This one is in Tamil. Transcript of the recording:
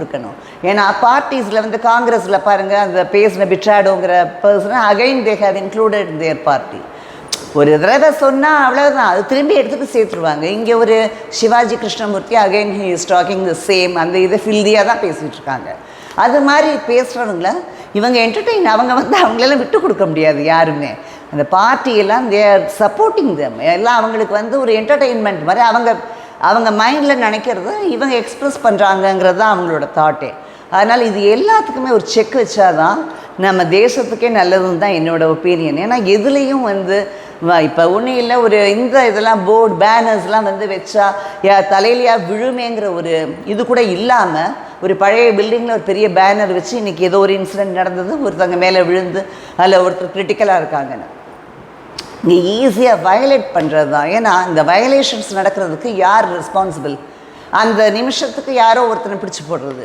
இருக்கணும். ஏன்னா பார்ட்டிஸில் வந்து காங்கிரஸில் பாருங்கள், அந்த பேசின பிட்ராடோங்கிற பர்சனை again they have included their party. ஒரு தடவை சொன்னால் அவ்வளோதான், அது திரும்பி எடுத்துகிட்டு சேர்த்துருவாங்க. இங்கே ஒரு Shivaji Krishnamurthy again he is talking the same, அந்த இதை ஃபில்தியாக தான் பேசிகிட்டு இருக்காங்க. அது மாதிரி பேசுகிறவங்கள இவங்க என்டர்டெயின், அவங்க வந்து அவங்களெல்லாம் விட்டு கொடுக்க முடியாது யாருமே. அந்த பார்ட்டியெல்லாம் தே ஆர் சப்போர்ட்டிங் தம், எல்லாம் அவங்களுக்கு வந்து ஒரு என்டர்டெயின்மெண்ட் மாதிரி அவங்க மைண்டில் நினைக்கிறத இவங்க எக்ஸ்ப்ரெஸ் பண்ணுறாங்கங்கிறது தான் அவங்களோட தாட்டே. அதனால் இது எல்லாத்துக்குமே ஒரு செக் வச்சாதான் நம்ம தேசத்துக்கே நல்லதுன்னு தான் என்னோடய ஒப்பீனியன். ஏன்னா எதுலேயும் வந்து இப்போ ஒன்றும் இல்லை, ஒரு இந்த இதெல்லாம் போர்டு பேனர்ஸ்லாம் வந்து வச்சா தலையிலையா விழுமேங்கிற ஒரு இது கூட இல்லாமல், ஒரு பழைய பில்டிங்கில் ஒரு பெரிய பேனர் வச்சு இன்றைக்கி ஏதோ ஒரு இன்சிடெண்ட் நடந்தது, ஒருத்தவங்க மேலே விழுந்து அதில் ஒருத்தர் கிரிட்டிக்கலாக இருக்காங்கன்னு இங்கே ஈஸியாக வயலேட் பண்ணுறது தான். ஏன்னா இந்த வயலேஷன்ஸ் நடக்கிறதுக்கு யார் ரெஸ்பான்சிபிள்? அந்த நிமிஷத்துக்கு யாரோ ஒருத்தனை பிடிச்சி போடுறது.